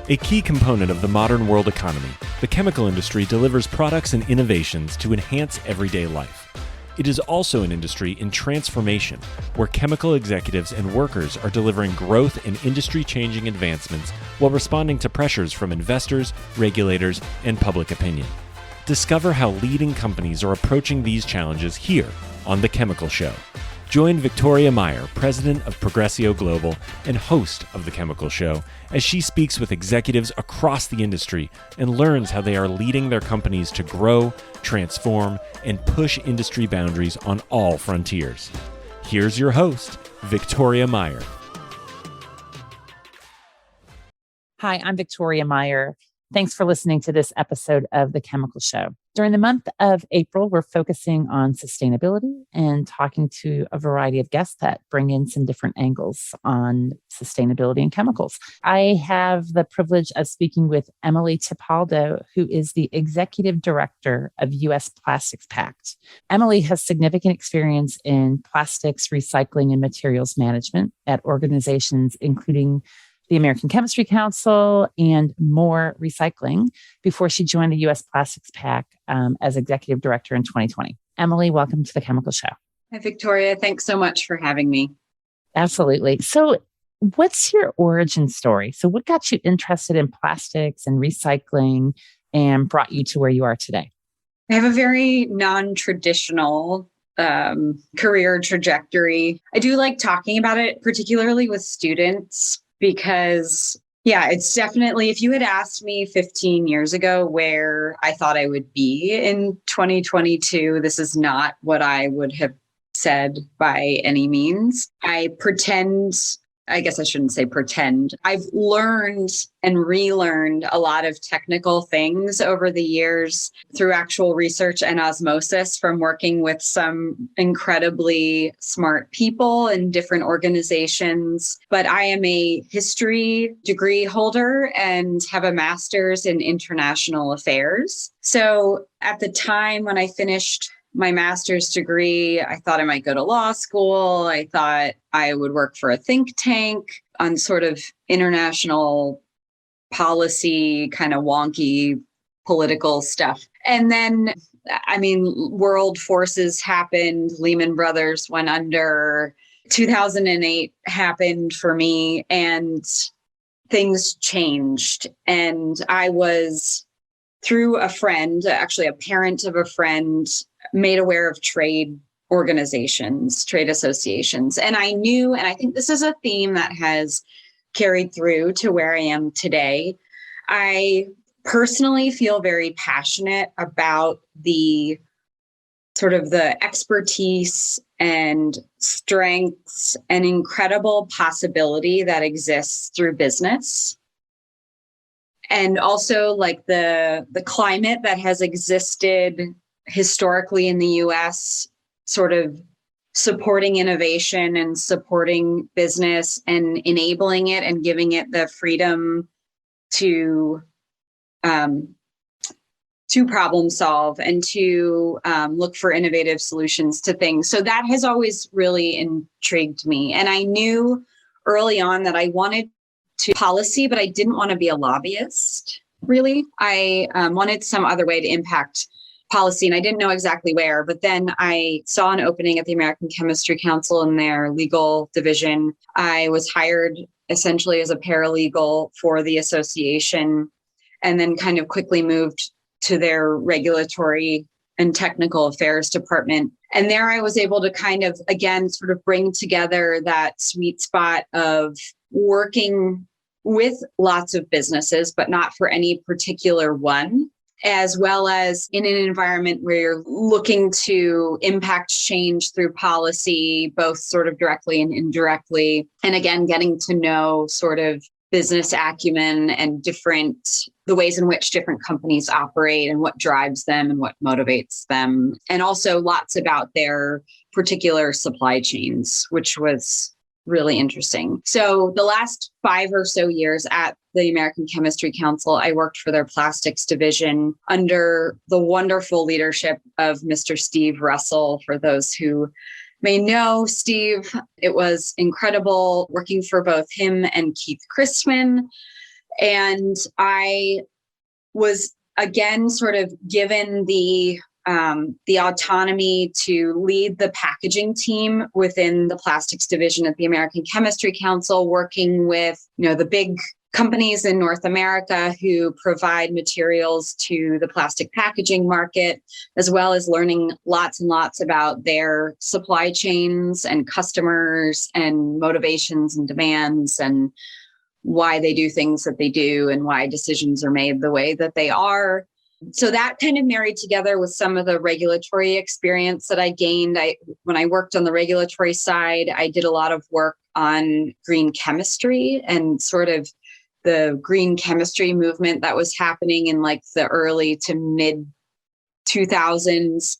A key component of the modern world economy, the chemical industry delivers products and innovations to enhance everyday life. It is also an industry in transformation, where chemical executives and workers are delivering growth and industry-changing advancements while responding to pressures from investors, regulators, and public opinion. Discover how leading companies are approaching these challenges here on The Chemical Show. Join Victoria Meyer, president of Progressio Global and host of The Chemical Show, as she speaks with executives across the industry and learns how they are leading their companies to grow, transform, and push industry boundaries on all frontiers. Here's your host, Victoria Meyer. Hi, I'm Victoria Meyer. Thanks for listening to this episode of The Chemical Show. During the month of April, we're focusing on sustainability and talking to a variety of guests that bring in some different angles on sustainability and chemicals. I have the privilege of speaking with Emily Tipaldo, who is the Executive Director of U.S. Plastics Pact. Emily has significant experience in plastics recycling and materials management at organizations including the American Chemistry Council, and More Recycling before she joined the U.S. Plastics Pact as Executive Director in 2020. Emily, welcome to The Chemical Show. Hi, Victoria. Thanks so much for having me. Absolutely. So what's your origin story? So what got you interested in plastics and recycling and brought you to where you are today? I have a very non-traditional career trajectory. I do like talking about it, particularly with students, because, it's definitely, if you had asked me 15 years ago where I thought I would be in 2022, this is not what I would have said by any means. I guess I shouldn't say pretend. I've learned and relearned a lot of technical things over the years through actual research and osmosis from working with some incredibly smart people in different organizations. But I am a history degree holder and have a master's in international affairs. So at the time when I finished my master's degree, I thought I might go to law school. I thought I would work for a think tank on sort of international policy, kind of wonky political stuff. And then, world forces happened. Lehman Brothers went under. 2008 happened for me and things changed. And I was, through a friend, actually a parent of a friend, made aware of trade organizations, trade associations. And I knew, and I think this is a theme that has carried through to where I am today. I personally feel very passionate about the sort of the expertise and strengths and incredible possibility that exists through business. And also like the climate that has existed historically in the US, sort of supporting innovation and supporting business and enabling it and giving it the freedom to problem solve and to look for innovative solutions to things. So that has always really intrigued me. And I knew early on that I wanted to policy, but I didn't want to be a lobbyist, really. I wanted some other way to impact policy, and I didn't know exactly where, but then I saw an opening at the American Chemistry Council in their legal division. I was hired essentially as a paralegal for the association, and then kind of quickly moved to their regulatory and technical affairs department. And there I was able to kind of, again, sort of bring together that sweet spot of working with lots of businesses, but not for any particular one, as well as in an environment where you're looking to impact change through policy, both sort of directly and indirectly. And again, getting to know sort of business acumen and the ways in which different companies operate and what drives them and what motivates them. And also lots about their particular supply chains, which was really interesting. So the last 5 or so years at the American Chemistry Council, I worked for their plastics division under the wonderful leadership of Mr. Steve Russell. For those who may know Steve, it was incredible working for both him and Keith Christman. And I was again sort of given the autonomy to lead the packaging team within the plastics division at the American Chemistry Council, working with, the big companies in North America who provide materials to the plastic packaging market, as well as learning lots and lots about their supply chains and customers and motivations and demands and why they do things that they do and why decisions are made the way that they are. So that kind of married together with some of the regulatory experience that I gained. When I worked on the regulatory side, I did a lot of work on green chemistry and sort of the green chemistry movement that was happening in like the early to mid 2000s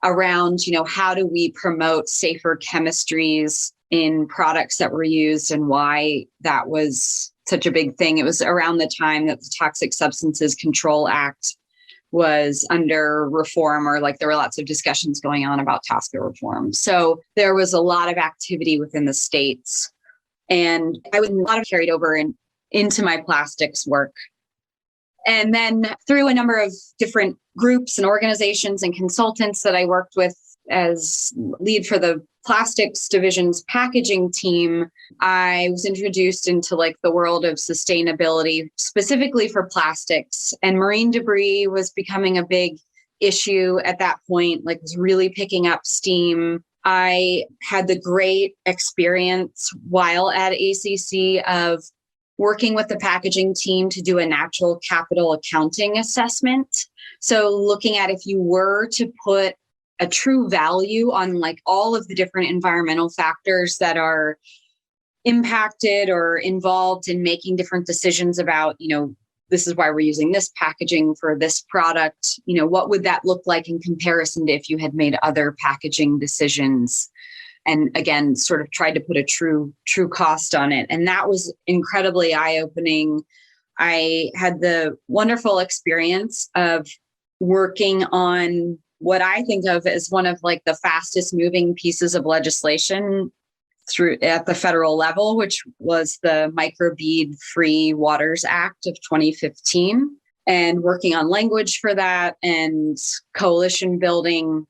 around, how do we promote safer chemistries in products that were used and why that was such a big thing. It was around the time that the Toxic Substances Control Act was under reform, or like there were lots of discussions going on about TSCA reform. So there was a lot of activity within the states. And I was a lot of carried over into my plastics work. And then through a number of different groups and organizations and consultants that I worked with as lead for the plastics division's packaging team, I was introduced into like the world of sustainability, specifically for plastics. And marine debris was becoming a big issue at that point, like was really picking up steam. I had the great experience while at ACC of working with the packaging team to do a natural capital accounting assessment. So looking at if you were to put a true value on like all of the different environmental factors that are impacted or involved in making different decisions about, this is why we're using this packaging for this product, what would that look like in comparison to if you had made other packaging decisions? And again, sort of tried to put a true cost on it. And that was incredibly eye-opening. I had the wonderful experience of working on what I think of as one of like the fastest moving pieces of legislation through at the federal level, which was the Microbead Free Waters Act of 2015, and working on language for that and coalition building.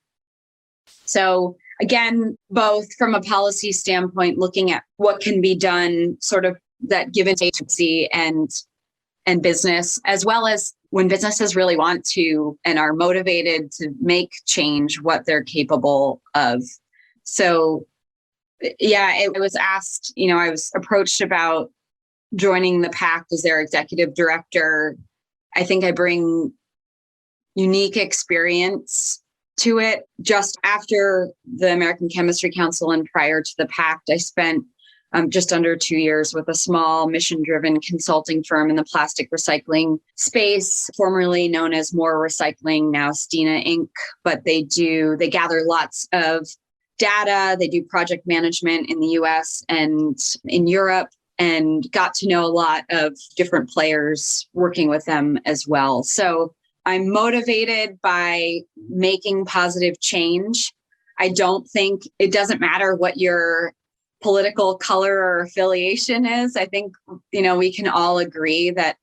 So again, both from a policy standpoint, looking at what can be done, sort of that give and take agency and business, as well as when businesses really want to and are motivated to make change, what they're capable of. So yeah, it was asked, I was approached about joining the Pact as their executive director. I think I bring unique experience to it. Just after the American Chemistry Council and prior to the Pact, I spent just under 2 years with a small mission-driven consulting firm in the plastic recycling space, formerly known as More Recycling, now Stina Inc. But they gather lots of data. They do project management in the US and in Europe, and got to know a lot of different players working with them as well. So I'm motivated by making positive change. I don't think it doesn't matter what your political color or affiliation is. I think, we can all agree that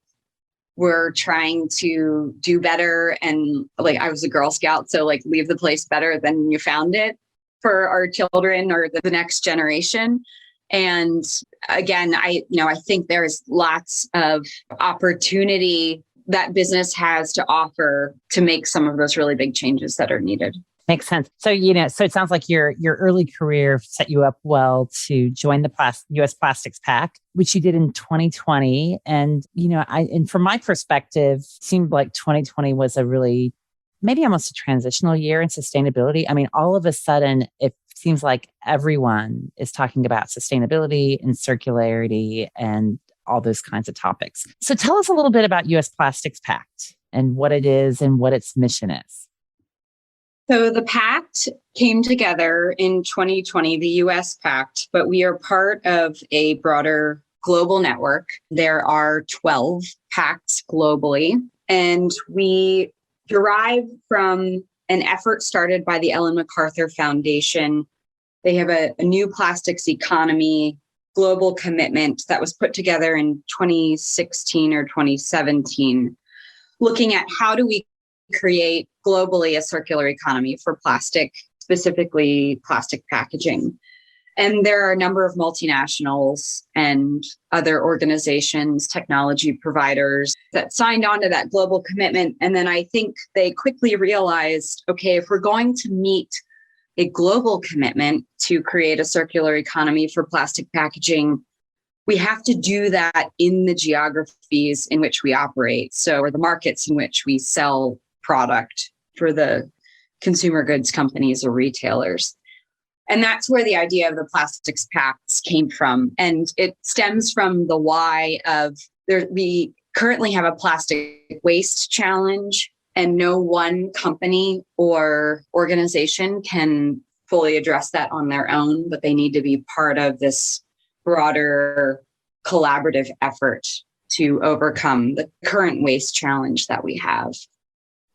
we're trying to do better. And like, I was a Girl Scout, so like leave the place better than you found it for our children or the next generation. And again, I think there's lots of opportunity that business has to offer to make some of those really big changes that are needed. Makes sense. So, so it sounds like your early career set you up well to join the U.S. Plastics Pact, which you did in 2020. And, and from my perspective, it seemed like 2020 was a really, maybe almost a transitional year in sustainability. I mean, all of a sudden, it seems like everyone is talking about sustainability and circularity and all those kinds of topics. So tell us a little bit about U.S. Plastics Pact and what it is and what its mission is. So the Pact came together in 2020, the US Pact, but we are part of a broader global network. There are 12 pacts globally, and we derive from an effort started by the Ellen MacArthur Foundation. They have a new plastics economy global commitment that was put together in 2016 or 2017, looking at how do we create globally a circular economy for plastic, specifically plastic packaging. And there are a number of multinationals and other organizations, technology providers that signed on to that global commitment. And then I think they quickly realized, okay, if we're going to meet a global commitment to create a circular economy for plastic packaging, we have to do that in the geographies in which we operate. So, or the markets in which we sell product for the consumer goods companies or retailers. And that's where the idea of the Plastics Pacts came from. And it stems from the why of we currently have a plastic waste challenge, and no one company or organization can fully address that on their own, but they need to be part of this broader collaborative effort to overcome the current waste challenge that we have.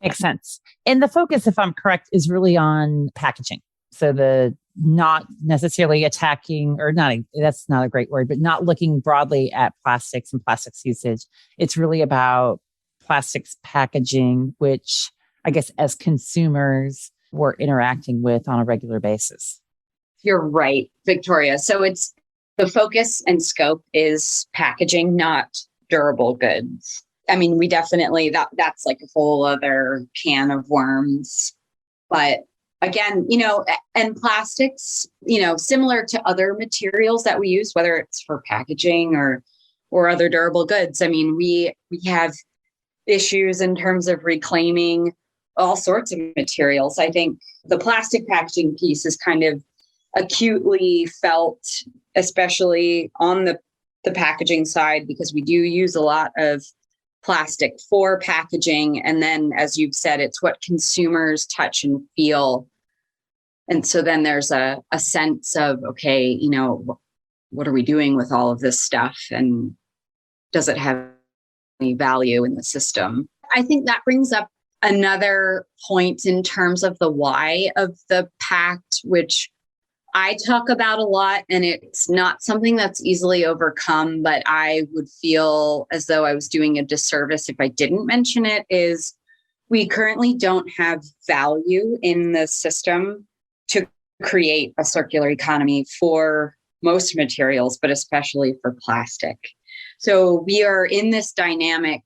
Makes sense. And the focus, if I'm correct, is really on packaging. So the not necessarily attacking, or not, that's not a great word, but not looking broadly at plastics and plastics usage. It's really about plastics packaging, which I guess as consumers we're interacting with on a regular basis. You're right, Victoria. So it's the focus and scope is packaging, not durable goods. I mean, we definitely, that's like a whole other can of worms. But again, and plastics, similar to other materials that we use, whether it's for packaging or other durable goods. I mean, we have issues in terms of reclaiming all sorts of materials. I think the plastic packaging piece is kind of acutely felt, especially on the packaging side, because we do use a lot of plastic for packaging. And then, as you've said, it's what consumers touch and feel. And so then there's a sense of, okay, what are we doing with all of this stuff? And does it have any value in the system? I think that brings up another point in terms of the why of the pact, which I talk about a lot, and it's not something that's easily overcome, but I would feel as though I was doing a disservice if I didn't mention it, is we currently don't have value in the system to create a circular economy for most materials, but especially for plastic. So we are in this dynamic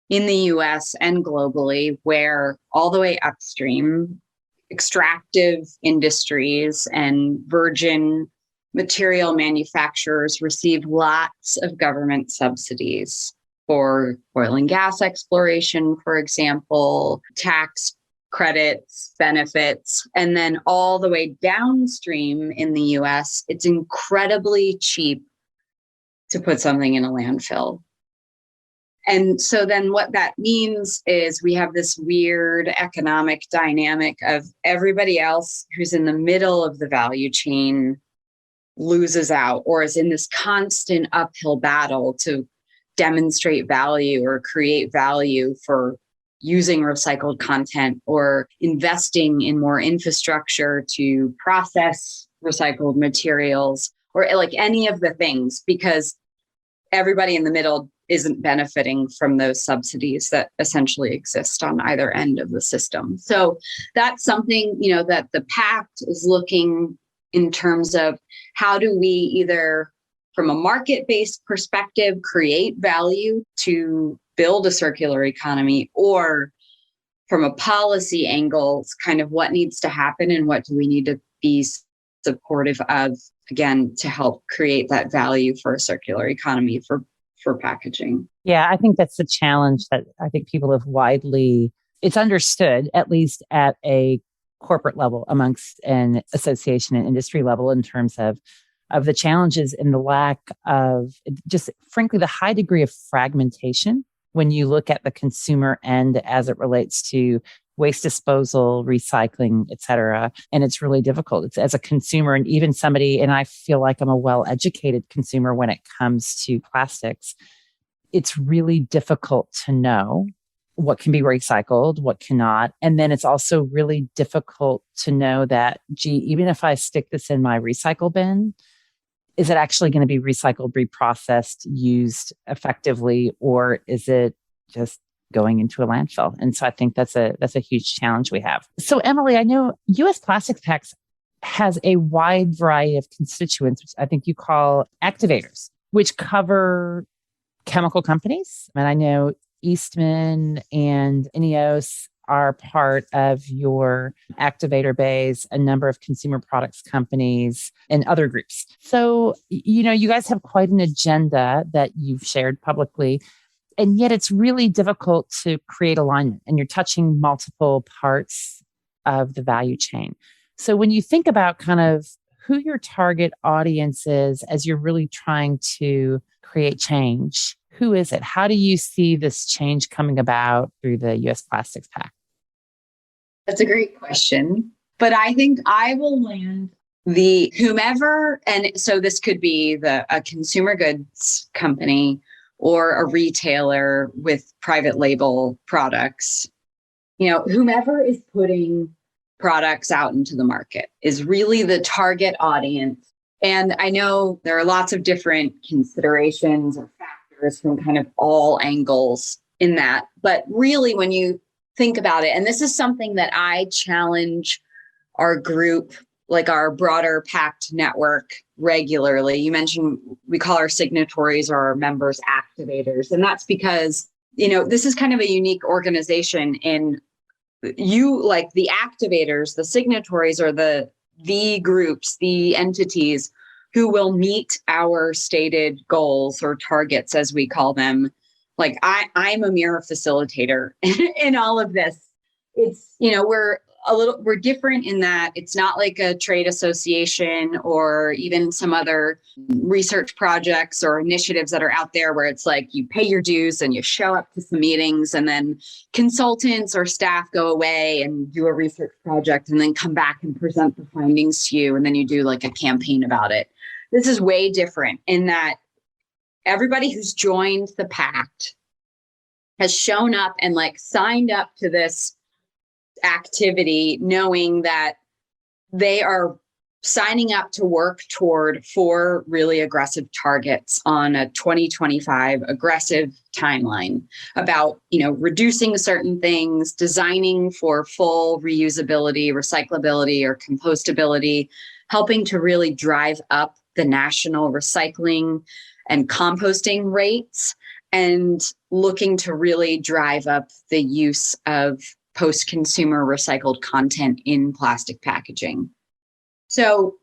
in the US and globally where all the way upstream, extractive industries and virgin material manufacturers receive lots of government subsidies for oil and gas exploration, for example, tax credits, benefits, and then all the way downstream in the US, it's incredibly cheap to put something in a landfill. And so then what that means is we have this weird economic dynamic of everybody else who's in the middle of the value chain loses out or is in this constant uphill battle to demonstrate value or create value for using recycled content or investing in more infrastructure to process recycled materials or like any of the things, because everybody in the middle isn't benefiting from those subsidies that essentially exist on either end of the system. So that's something, that the Pact is looking in terms of how do we either from a market-based perspective create value to build a circular economy, or from a policy angle, it's kind of what needs to happen and what do we need to be supportive of, again, to help create that value for a circular economy for packaging. Yeah, I think that's the challenge that I think people have it's understood, at least at a corporate level amongst an association and industry level, in terms of the challenges and the lack of just, frankly, the high degree of fragmentation when you look at the consumer end as it relates to waste disposal, recycling, et cetera. And it's really difficult. It's as a consumer and even somebody, and I feel like I'm a well-educated consumer when it comes to plastics. It's really difficult to know what can be recycled, what cannot. And then it's also really difficult to know that, gee, even if I stick this in my recycle bin, is it actually going to be recycled, reprocessed, used effectively, or is it just going into a landfill? And so I think that's a huge challenge we have. So Emily, I know U.S. Plastics Pact has a wide variety of constituents, which I think you call activators, which cover chemical companies. And I know Eastman and INEOS are part of your activator base, a number of consumer products companies and other groups. So, you guys have quite an agenda that you've shared publicly, and yet it's really difficult to create alignment, and you're touching multiple parts of the value chain. So when you think about kind of who your target audience is as you're really trying to create change, who is it? How do you see this change coming about through the U.S. Plastics Pact? That's a great question. But I think I will land the whomever, and so this could be a consumer goods company or a retailer with private label products. Whomever is putting products out into the market is really the target audience. And I know there are lots of different considerations or factors from kind of all angles in that. But really, when you think about it, and this is something that I challenge our group, like our broader Pact network, regularly. You mentioned we call our signatories or our members activators. And that's because, this is kind of a unique organization in like the activators, the signatories are the groups, the entities who will meet our stated goals or targets, as we call them. Like I'm a mere facilitator in all of this. It's, we're different in that it's not like a trade association or even some other research projects or initiatives that are out there where it's like you pay your dues and you show up to some meetings and then consultants or staff go away and do a research project and then come back and present the findings to you. And then you do like a campaign about it. This is way different in that everybody who's joined the Pact has shown up and like signed up to this activity, knowing that they are signing up to work toward 4 really aggressive targets on a 2025 aggressive timeline about, reducing certain things, designing for full reusability, recyclability, or compostability, helping to really drive up the national recycling and composting rates, and looking to really drive up the use of post-consumer recycled content in plastic packaging. So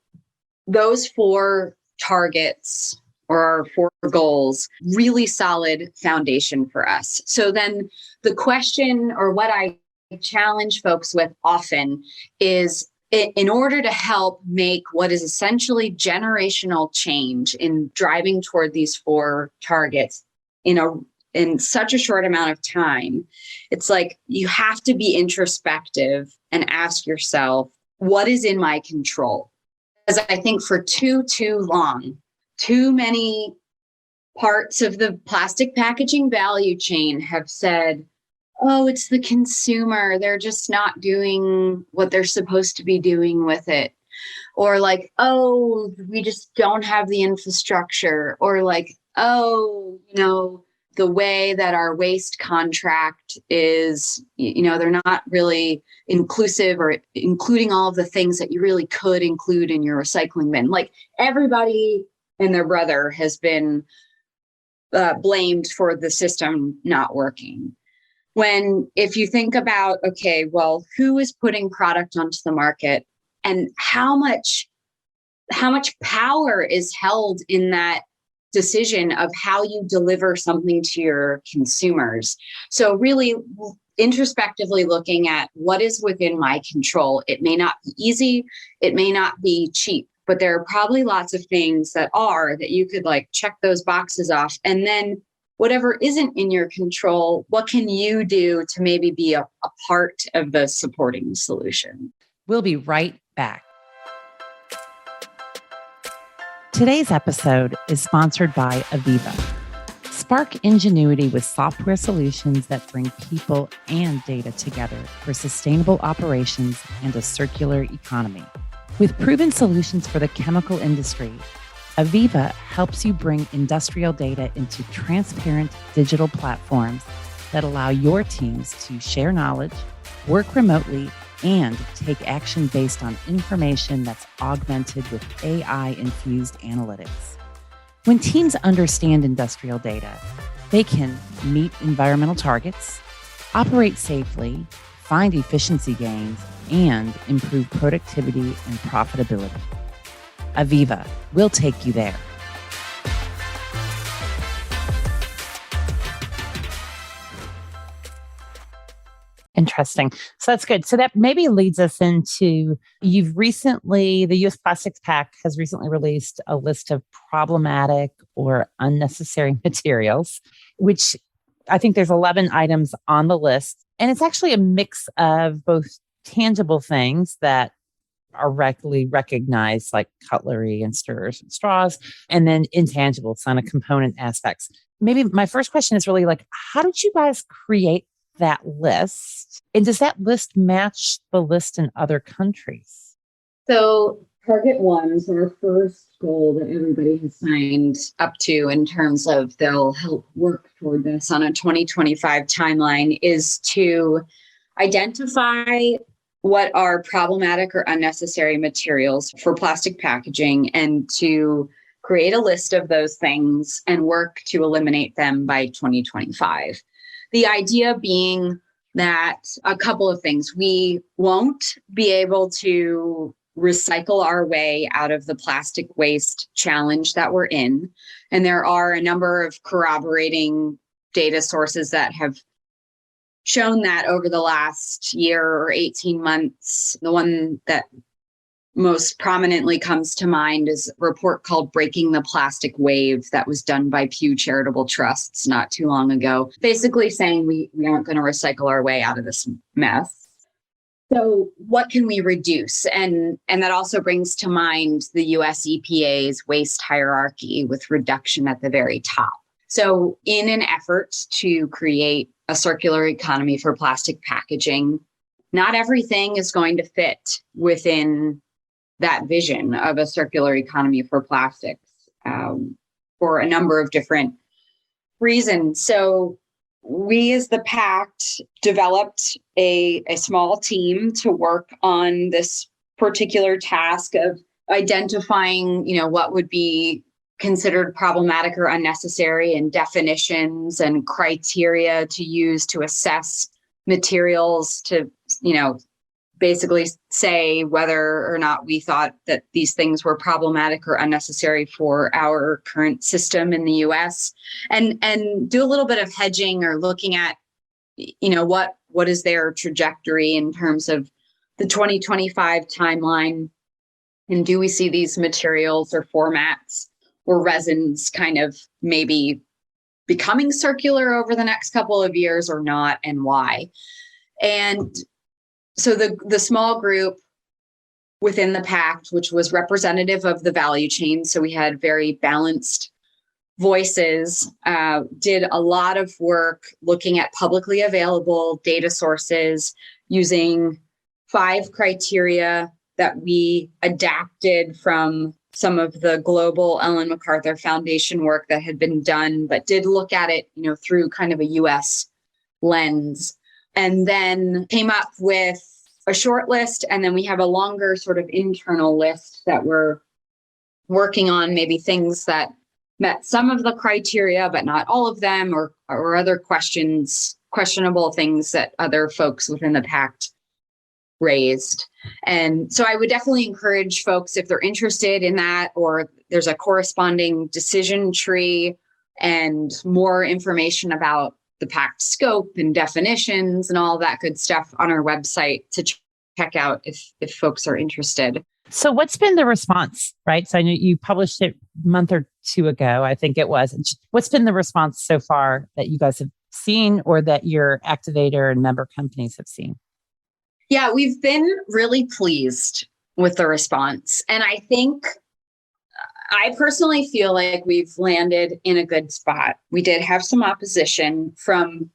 those 4 targets or our 4 goals, really solid foundation for us. So then the question, or what I challenge folks with often, is in order to help make what is essentially generational change in driving toward these 4 targets in such a short amount of time, it's like you have to be introspective and ask yourself, what is in my control? Because I think for too long, too many parts of the plastic packaging value chain have said, oh, it's the consumer. They're just not doing what they're supposed to be doing with it. Or like, oh, we just don't have the infrastructure. Or like, oh, the way that our waste contract is, they're not really inclusive or including all of the things that you really could include in your recycling bin. Like everybody and their brother has been blamed for the system not working. When, if you think about, okay, well, who is putting product onto the market and how much power is held in that decision of how you deliver something to your consumers. So really introspectively looking at what is within my control. It may not be easy, it may not be cheap, but there are probably lots of things that you could like check those boxes off. And then whatever isn't in your control, what can you do to maybe be a part of the supporting solution? We'll be right back. Today's episode is sponsored by Aviva. Spark ingenuity with software solutions that bring people and data together for sustainable operations and a circular economy. With proven solutions for the chemical industry, Aviva helps you bring industrial data into transparent digital platforms that allow your teams to share knowledge, work remotely, and take action based on information that's augmented with AI-infused analytics. When teams understand industrial data, they can meet environmental targets, operate safely, find efficiency gains, and improve productivity and profitability. Aviva will take you there. Interesting. So that's good. So that maybe leads us into, the U.S. Plastics Pact has recently released a list of problematic or unnecessary materials, which I think there's 11 items on the list. And it's actually a mix of both tangible things that are readily recognized, like cutlery and stirrers and straws, and then intangibles on a component aspects. Maybe my first question is really like, how did you guys create that list? And does that list match the list in other countries? So Target 1, so our first goal that everybody has signed up to in terms of they'll help work toward this on a 2025 timeline, is to identify what are problematic or unnecessary materials for plastic packaging and to create a list of those things and work to eliminate them by 2025. The idea being that a couple of things. We won't be able to recycle our way out of the plastic waste challenge that we're in. And there are a number of corroborating data sources that have shown that over the last year or 18 months. The one that most prominently comes to mind is a report called Breaking the Plastic Wave that was done by Pew Charitable Trusts not too long ago, basically saying we aren't going to recycle our way out of this mess. So what can we reduce? And that also brings to mind the US EPA's waste hierarchy with reduction at the very top. So in an effort to create a circular economy for plastic packaging, not everything is going to fit within that vision of a circular economy for plastics for a number of different reasons. So we as the Pact developed a small team to work on this particular task of identifying, what would be considered problematic or unnecessary, and definitions and criteria to use to assess materials to, basically say whether or not we thought that these things were problematic or unnecessary for our current system in the US, and do a little bit of hedging or looking at, what is their trajectory in terms of the 2025 timeline, and do we see these materials or formats or resins kind of maybe becoming circular over the next couple of years or not, and why? And so the small group within the Pact, which was representative of the value chain, so we had very balanced voices, did a lot of work looking at publicly available data sources using 5 criteria that we adapted from some of the global Ellen MacArthur Foundation work that had been done, but did look at it, through kind of a US lens. And then came up with a short list, and then we have a longer sort of internal list that we're working on, maybe things that met some of the criteria, but not all of them, or other questionable things that other folks within the Pact raised. And so I would definitely encourage folks, if they're interested in that, or there's a corresponding decision tree and more information about the Pact scope and definitions and all that good stuff on our website to check out if folks are interested. So what's been the response, right? So I know you published it a month or two ago, I think it was. What's been the response so far that you guys have seen, or that your activator and member companies have seen? Yeah, we've been really pleased with the response. And I personally feel like we've landed in a good spot. We did have some opposition from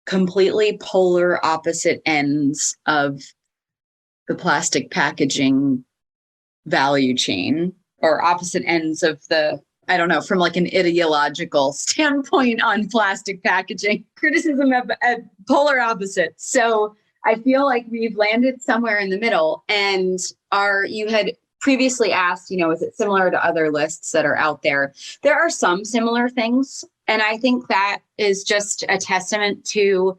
completely polar opposite ends of the plastic packaging value chain. or opposite ends of I don't know, from like an ideological standpoint on plastic packaging, criticism of polar opposites. So I feel like we've landed somewhere in the middle. And you had previously asked, is it similar to other lists that are out there? There are some similar things. And I think that is just a testament to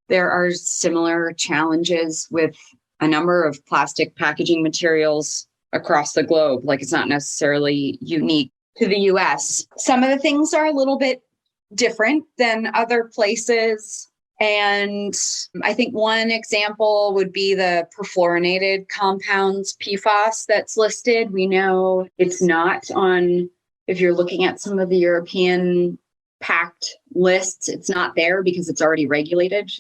there are similar challenges with a number of plastic packaging materials across the globe. Like, it's not necessarily unique to the US. Some of the things are a little bit different than other places. And I think one example would be the perfluorinated compounds, PFAS, that's listed. We know it's not on, if you're looking at some of the European Pact lists, it's not there because it's already regulated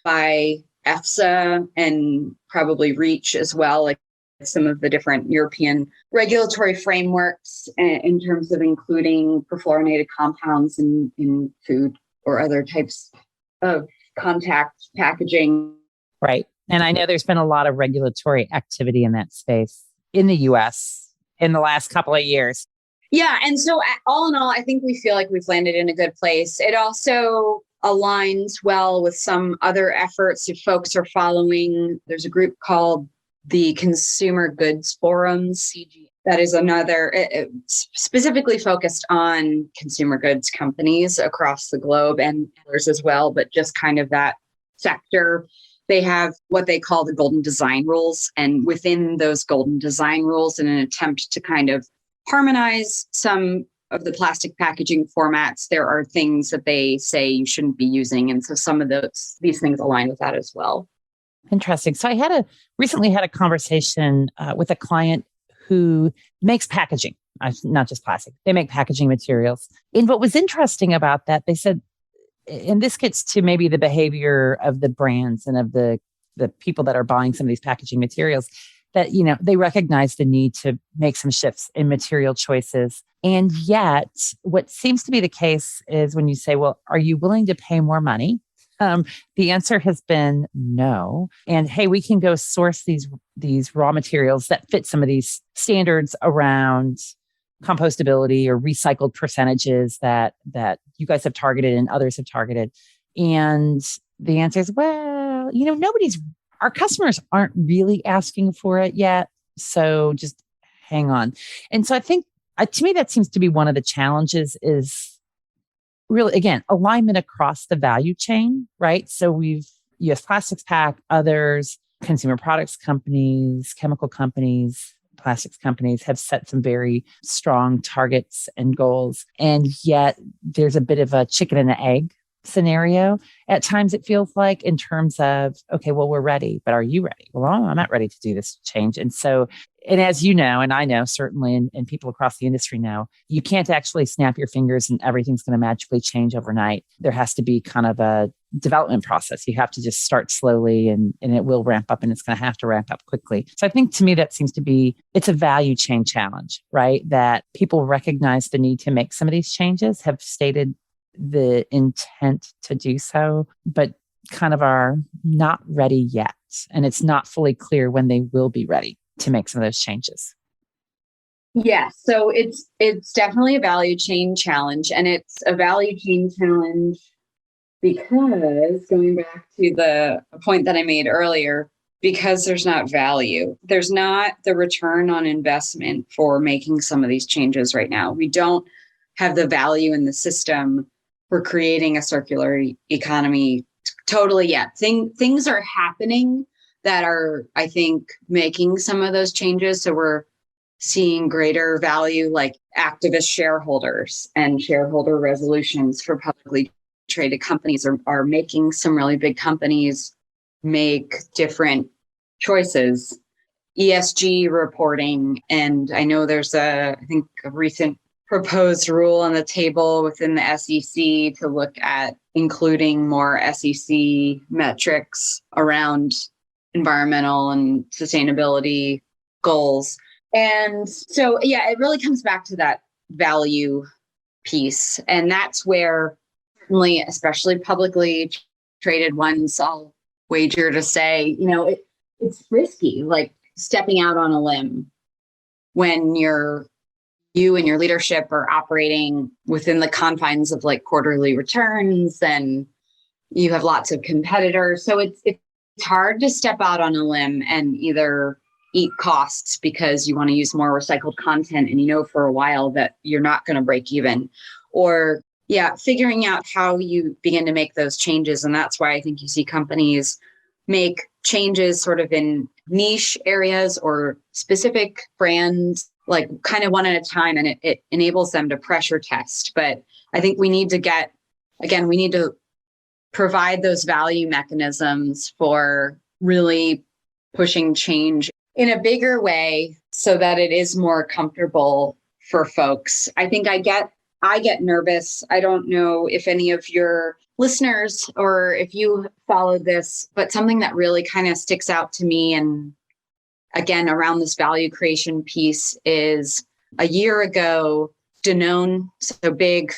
by EFSA and probably REACH as well, like some of the different European regulatory frameworks in terms of including perfluorinated compounds in food or other types of contact packaging. Right. And I know there's been a lot of regulatory activity in that space in the US in the last couple of years. Yeah. And so all in all, I think we feel like we've landed in a good place. It also aligns well with some other efforts if folks are following. There's a group called the Consumer Goods Forum, CG. That is another specifically focused on consumer goods companies across the globe and others as well, but just kind of that sector. They have what they call the golden design rules. And within those golden design rules, in an attempt to kind of harmonize some of the plastic packaging formats, there are things that they say you shouldn't be using. And so some of these things align with that as well. Interesting. So I recently had a conversation with a client who makes packaging, not just plastic. They make packaging materials. And what was interesting about that, they said, and this gets to maybe the behavior of the brands and of the people that are buying some of these packaging materials, that, they recognize the need to make some shifts in material choices. And yet what seems to be the case is when you say, well, are you willing to pay more money? The answer has been no. And hey, we can go source these raw materials that fit some of these standards around compostability or recycled percentages that you guys have targeted and others have targeted. And the answer is, well, our customers aren't really asking for it yet. So just hang on. And so I think, to me, that seems to be one of the challenges is really, again, alignment across the value chain, right? So US Plastics Pact, others, consumer products companies, chemical companies, plastics companies have set some very strong targets and goals. And yet there's a bit of a chicken and the egg scenario. At times it feels like, in terms of, okay, well, we're ready, but are you ready? Well, I'm not ready to do this change. And so, and as you know, and I know certainly, and people across the industry know, you can't actually snap your fingers and everything's going to magically change overnight. There has to be kind of a development process. You have to just start slowly and it will ramp up, and it's going to have to ramp up quickly. So I think, to me, that seems to be, it's a value chain challenge, right? That people recognize the need to make some of these changes, have stated the intent to do so, but kind of are not ready yet. And it's not fully clear when they will be ready to make some of those changes. Yeah, so it's definitely a value chain challenge, and it's a value chain challenge because, going back to the point that I made earlier, because there's not value, there's not the return on investment for making some of these changes right now. We don't have the value in the system for creating a circular economy totally yet. Things are happening that are, I think, making some of those changes. So we're seeing greater value, like activist shareholders and shareholder resolutions for publicly traded companies are making some really big companies make different choices. ESG reporting, and I know there's I think a recent proposed rule on the table within the SEC to look at including more SEC metrics around environmental and sustainability goals. And so, yeah, it really comes back to that value piece. And that's where, certainly, especially publicly traded ones, I'll wager to say, it's risky, like stepping out on a limb when you and your leadership are operating within the confines of like quarterly returns, and you have lots of competitors. So it's hard to step out on a limb and either eat costs because you want to use more recycled content and you know for a while that you're not going to break even, or figuring out how you begin to make those changes. And that's why I think you see companies make changes sort of in niche areas or specific brands, like kind of one at a time, and it enables them to pressure test. But I think we need to provide those value mechanisms for really pushing change in a bigger way so that it is more comfortable for folks. I think I get nervous. I don't know if any of your listeners or if you follow this, but something that really kind of sticks out to me, and again, around this value creation piece, is a year ago, Danone, so big,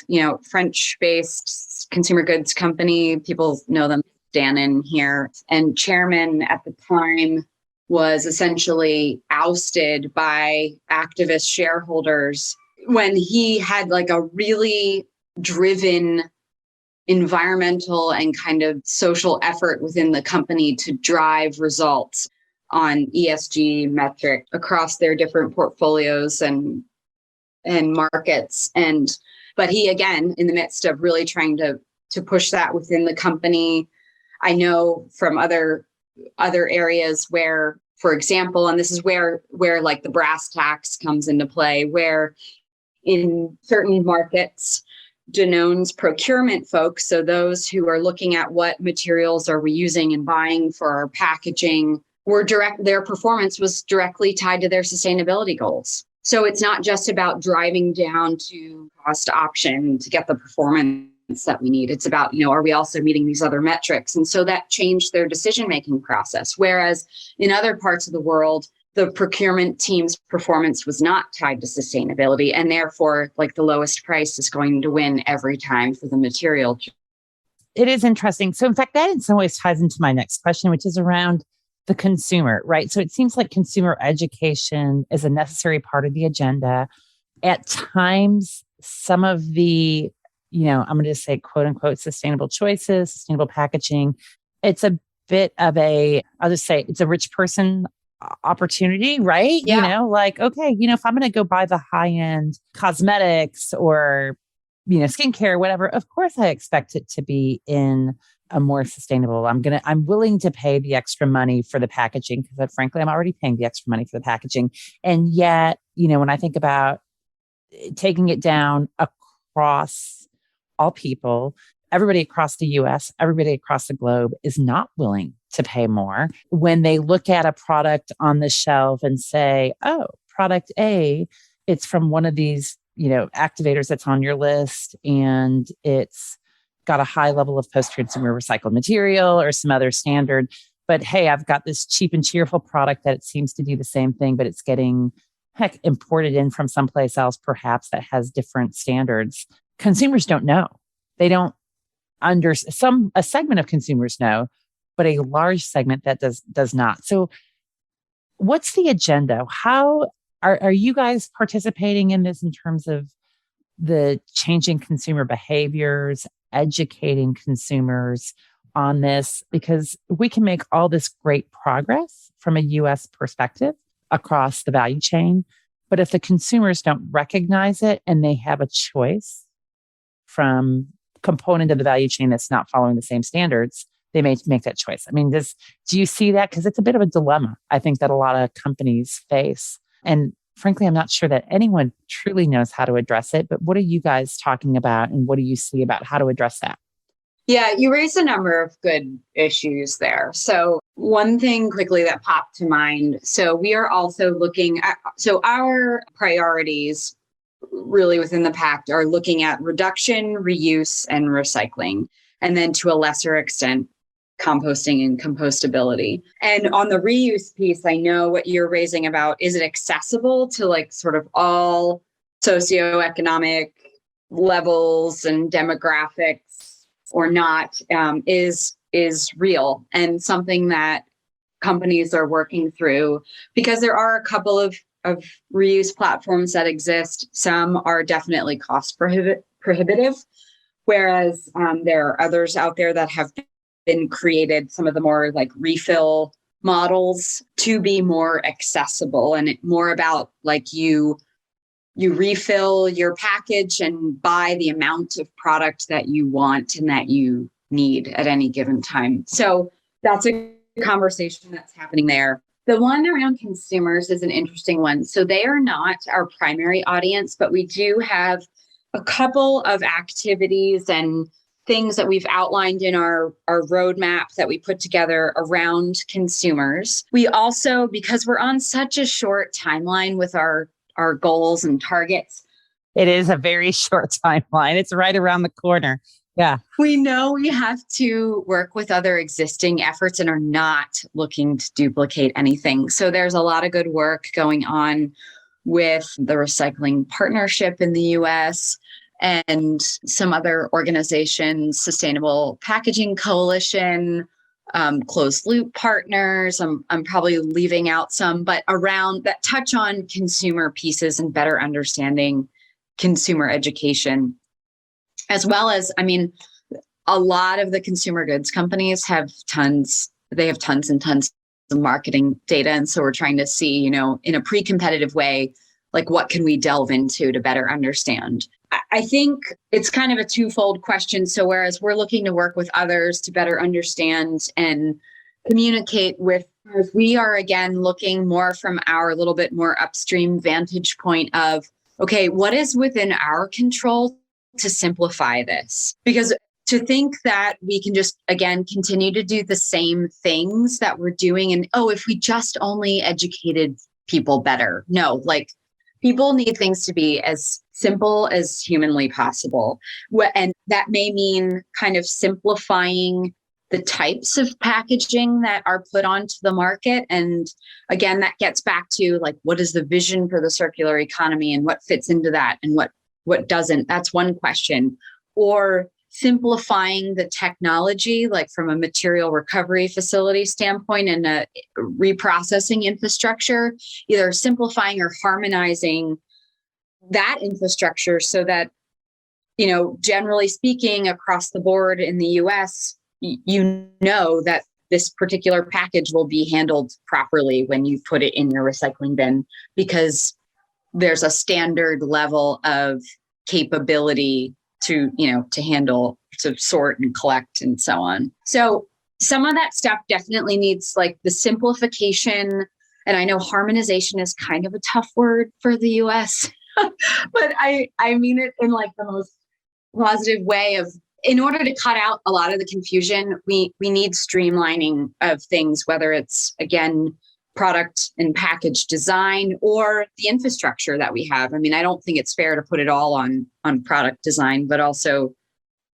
French-based consumer goods company, people know them, Danone here, and chairman at the time was essentially ousted by activist shareholders when he had like a really driven environmental and kind of social effort within the company to drive results on ESG metric across their different portfolios and markets. But he, again, in the midst of really trying to push that within the company, I know from other areas where, for example, and this is where like the brass tacks comes into play, where in certain markets, Danone's procurement folks, so those who are looking at what materials are we using and buying for our packaging, their performance was directly tied to their sustainability goals. So it's not just about driving down to cost option to get the performance that we need. It's about, are we also meeting these other metrics? And so that changed their decision-making process. Whereas in other parts of the world, the procurement team's performance was not tied to sustainability, and therefore, like, the lowest price is going to win every time for the material. It is interesting. So in fact, that in some ways ties into my next question, which is around the consumer, right? So it seems like consumer education is a necessary part of the agenda. At times, some of the, I'm going to say, quote unquote, sustainable choices, sustainable packaging, it's a bit of I'll just say it's a rich person opportunity, right? Yeah. Okay, if I'm going to go buy the high end cosmetics or, skincare, whatever, of course I expect it to be in a more sustainable. I'm willing to pay the extra money for the packaging because frankly, I'm already paying the extra money for the packaging. And yet, when I think about taking it down across all people, everybody across the US, everybody across the globe is not willing to pay more when they look at a product on the shelf and say, oh, product A, it's from one of these, activators that's on your list, and it's got a high level of post-consumer recycled material or some other standard. But hey, I've got this cheap and cheerful product that it seems to do the same thing, but it's getting imported in from someplace else, perhaps, that has different standards. Consumers don't know. They don't understand. A segment of consumers know, but a large segment that does not. So what's the agenda? How are you guys participating in this in terms of the changing consumer behaviors, educating consumers on this? Because we can make all this great progress from a US perspective across the value chain. But if the consumers don't recognize it and they have a choice from component of the value chain that's not following the same standards, they may make that choice. I mean, do you see that? Because it's a bit of a dilemma, I think, that a lot of companies face. And frankly, I'm not sure that anyone truly knows how to address it. But what are you guys talking about, and what do you see about how to address that? Yeah, you raised a number of good issues there. So one thing quickly that popped to mind. So we are also looking at, our priorities really within the Pact are looking at reduction, reuse, and recycling. And then to a lesser extent, composting and compostability. And on the reuse piece, I know what you're raising about, is it accessible to like sort of all socioeconomic levels and demographics or not, is real, and something that companies are working through, because there are a couple of of reuse platforms that exist. Some are definitely cost prohibitive, whereas there are others out there that have been created, some of the more like refill models, to be more accessible and more about like you refill your package and buy the amount of product that you want and that you need at any given time. So that's a conversation that's happening there. The one around consumers is an interesting one. So they are not our primary audience, but we do have a couple of activities and things that we've outlined in our roadmap that we put together around consumers. We also, because we're on such a short timeline with our goals and targets. It is a very short timeline. It's right around the corner. Yeah. We know we have to work with other existing efforts and are not looking to duplicate anything. So there's a lot of good work going on with the Recycling Partnership in the US and some other organizations, Sustainable Packaging Coalition, Closed Loop Partners. I'm probably leaving out some, but around that touch on consumer pieces and better understanding consumer education. As well as, I mean, a lot of the consumer goods companies have tons and tons of marketing data. And so we're trying to see, in a pre-competitive way, like what can we delve into to better understand? I think it's kind of a twofold question. So whereas we're looking to work with others to better understand and communicate with us, we are again looking more from our little bit more upstream vantage point of, okay, what is within our control to simplify this? Because to think that we can just, again, continue to do the same things that we're doing and, if we just only educated people better. No, like people need things to be as simple as humanly possible. And that may mean kind of simplifying the types of packaging that are put onto the market. And again, that gets back to like, what is the vision for the circular economy and what fits into that and what doesn't? That's one question. Or simplifying the technology, like from a material recovery facility standpoint and a reprocessing infrastructure, either simplifying or harmonizing that infrastructure so that, generally speaking, across the board in the US, that this particular package will be handled properly when you put it in your recycling bin, because there's a standard level of capability to handle, to sort and collect and so on. So some of that stuff definitely needs like the simplification. And I know harmonization is kind of a tough word for the US, but I mean it in like the most positive way of, in order to cut out a lot of the confusion, we need streamlining of things, whether it's, again, product and package design or the infrastructure that we have. I mean, I don't think it's fair to put it all on product design, but also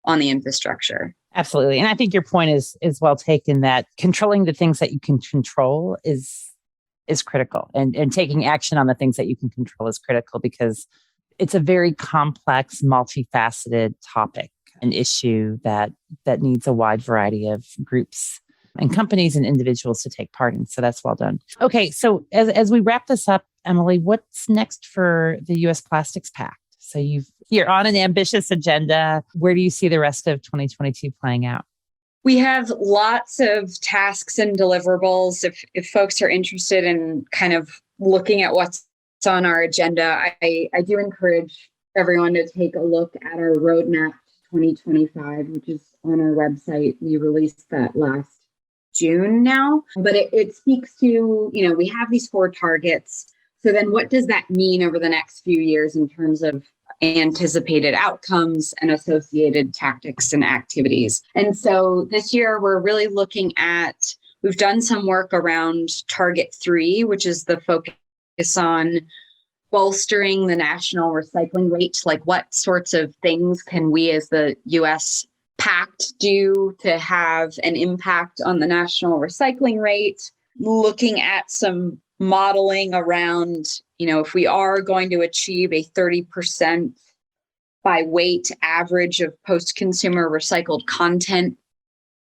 on the infrastructure. Absolutely. And I think your point is well taken, that controlling the things that you can control is critical, and taking action on the things that you can control is critical, because it's a very complex, multifaceted topic, an issue that needs a wide variety of groups and companies and individuals to take part in. So that's well done. Okay, so as we wrap this up, Emily, what's next for the U.S. Plastics Pact? So you're on an ambitious agenda. Where do you see the rest of 2022 playing out? We have lots of tasks and deliverables. If folks are interested in kind of looking at what's on our agenda, I do encourage everyone to take a look at our roadmap 2025, which is on our website. We released that last June now, but it speaks to, we have these 4 targets. So then what does that mean over the next few years in terms of anticipated outcomes and associated tactics and activities? And so this year we're really looking at, we've done some work around target 3, which is the focus on bolstering the national recycling rate. Like what sorts of things can we as the U.S. Pact do to have an impact on the national recycling rate? Looking at some modeling around, if we are going to achieve a 30% by weight average of post-consumer recycled content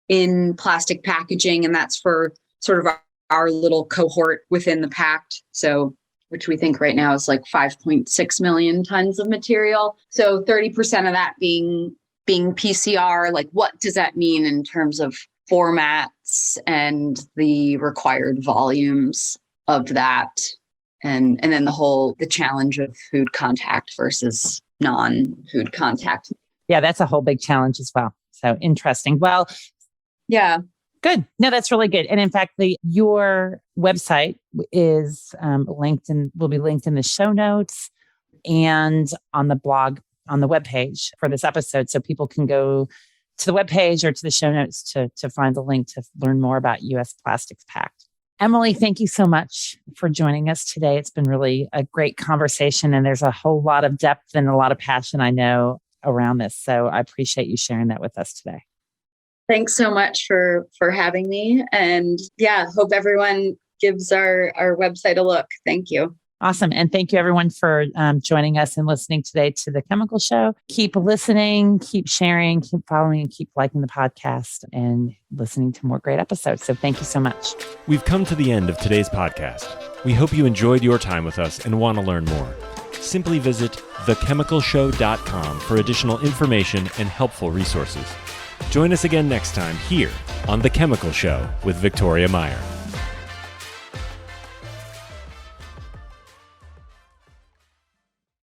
in plastic packaging, and that's for sort of our little cohort within the Pact. So which we think right now is like 5.6 million tons of material. So 30% of that being PCR, like what does that mean in terms of formats and the required volumes of that? And then the challenge of food contact versus non-food contact. Yeah, that's a whole big challenge as well. So interesting. Well, yeah. Good. No, that's really good. And in fact, your website is linked and will be linked in the show notes and on the blog, on the webpage for this episode. So people can go to the webpage or to the show notes to find the link to learn more about U.S. Plastics Pact. Emily, thank you so much for joining us today. It's been really a great conversation, and there's a whole lot of depth and a lot of passion, I know, around this. So I appreciate you sharing that with us today. Thanks so much for having me. And yeah, hope everyone gives our website a look. Thank you. Awesome. And thank you everyone for joining us and listening today to The Chemical Show. Keep listening, keep sharing, keep following, and keep liking the podcast and listening to more great episodes. So thank you so much. We've come to the end of today's podcast. We hope you enjoyed your time with us and want to learn more. Simply visit thechemicalshow.com for additional information and helpful resources. Join us again next time here on The Chemical Show with Victoria Meyer.